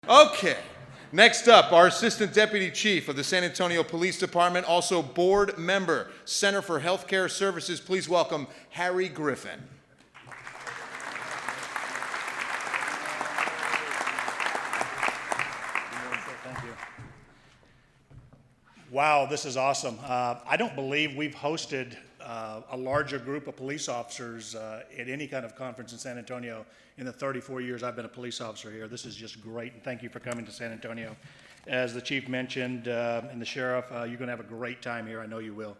Okay. Next up, our Assistant Deputy Chief of the San Antonio Police Department, also board member, Center for Healthcare Services. Please welcome Harry Griffin. Thank you. Wow, this is awesome. I don't believe we've hosted a larger group of police officers at any kind of conference in San Antonio in the 34 years I've been a police officer here. This is just great, and thank you for coming to San Antonio. As the chief mentioned, and the sheriff, you're going to have a great time here. I know you will.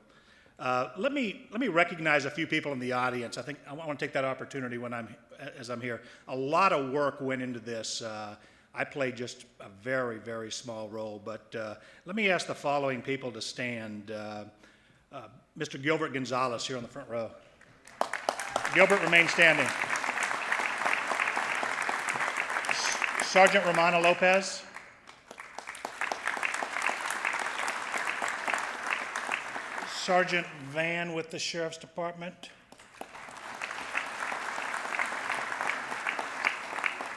Let me recognize a few people in the audience. I think I want to take that opportunity as I'm here. A lot of work went into this. I played just a very, very small role, but let me ask the following people to stand. Mr. Gilbert Gonzalez here on the front row. Gilbert, remain standing. Sergeant Romana Lopez. Sergeant Van with the Sheriff's Department.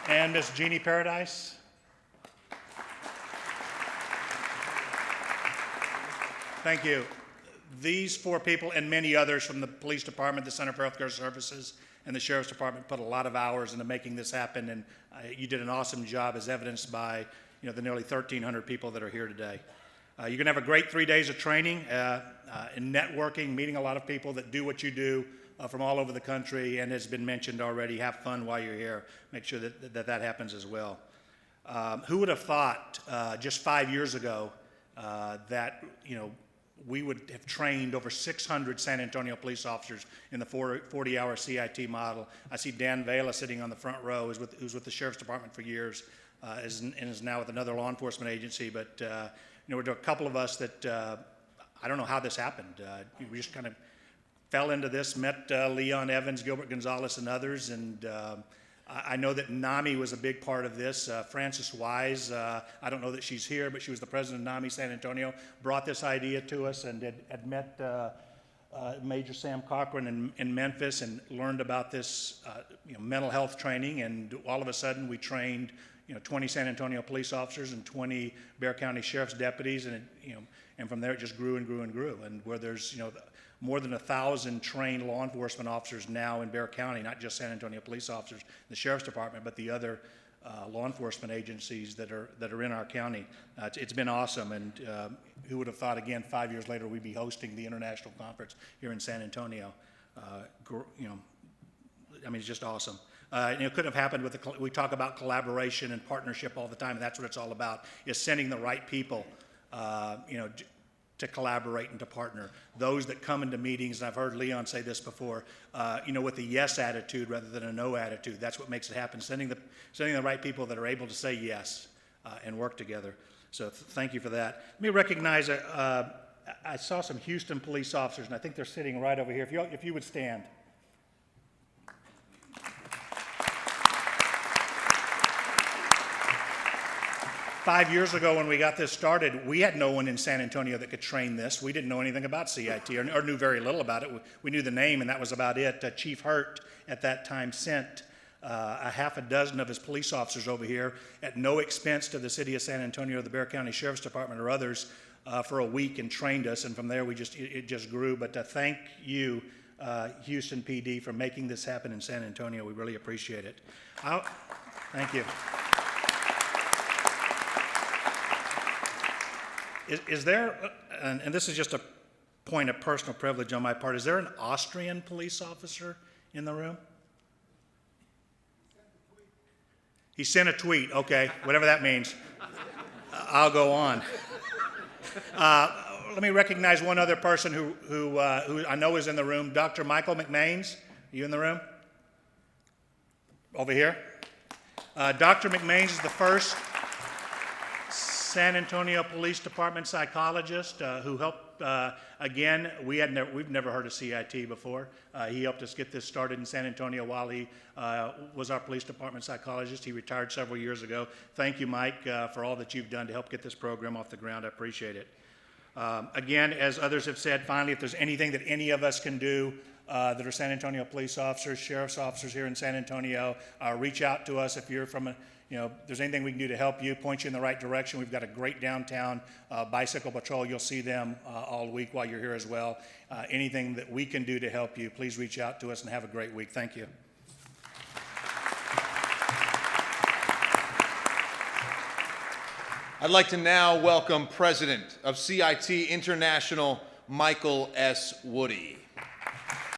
And Miss Jeannie Paradise. Thank you. These four people and many others from the Police Department, the Center for Healthcare Services, and the Sheriff's Department put a lot of hours into making this happen, and you did an awesome job as evidenced by the nearly 1,300 people that are here today. You're going to have a great 3 days of training and networking, meeting a lot of people that do what you do from all over the country, and as been mentioned already, have fun while you're here. Make sure that happens as well. Who would have thought just 5 years ago that we would have trained over 600 San Antonio police officers in the 40-hour CIT model. I see Dan Vela sitting on the front row, who's with the Sheriff's Department for years, and is now with another law enforcement agency. But we're a couple of us that I don't know how this happened. We just kind of fell into this, met Leon Evans, Gilbert Gonzalez, and others, and I know that NAMI was a big part of this. Frances Wise, I don't know that she's here, but she was the president of NAMI San Antonio, brought this idea to us and had met Major Sam Cochran in Memphis and learned about this mental health training, and all of a sudden we trained 20 San Antonio police officers and 20 Bexar County Sheriff's deputies, and and from there it just grew and grew and grew, and where there's more than 1,000 trained law enforcement officers now in Bexar County, not just San Antonio police officers, the Sheriff's Department, but the other law enforcement agencies that are in our county. It's been awesome, and who would have thought, again, 5 years later, we'd be hosting the international conference here in San Antonio. It's just awesome. It couldn't have happened with we talk about collaboration and partnership all the time, and that's what it's all about, is sending the right people, to collaborate and to partner. Those that come into meetings, and I've heard Leon say this before, with a yes attitude rather than a no attitude. That's what makes it happen. Sending the right people that are able to say yes and work together. So thank you for that. Let me recognize, I saw some Houston police officers, and I think they're sitting right over here. If you would stand. Five years ago when we got this started, we had no one in San Antonio that could train this. We didn't know anything about CIT or knew very little about it. We knew the name, and that was about it. Chief Hurt at that time sent a half a dozen of his police officers over here at no expense to the city of San Antonio, the Bexar County Sheriff's Department, or others for a week, and trained us, and from there it just grew. But thank you, Houston PD, for making this happen in San Antonio. We really appreciate it. Thank you. Is there, and this is just a point of personal privilege on my part, is there an Austrian police officer in the room? He sent a tweet. Okay, whatever that means. I'll go on. Let me recognize one other person who I know is in the room. Dr. Michael McMains, are you in the room? Over here. Dr. McMains is the first San Antonio Police Department psychologist who helped, again, we've never heard of CIT before. He helped us get this started in San Antonio while he was our police department psychologist. He retired several years ago. Thank you, Mike, for all that you've done to help get this program off the ground. I appreciate it. Again, as others have said, finally, if there's anything that any of us can do that are San Antonio police officers, sheriff's officers here in San Antonio, reach out to us if you're from if there's anything we can do to help you, point you in the right direction. We've got a great downtown bicycle patrol. You'll see them all week while you're here as well. Anything that we can do to help you, please reach out to us and have a great week. Thank you. I'd like to now welcome President of CIT International, Michael S. Woody.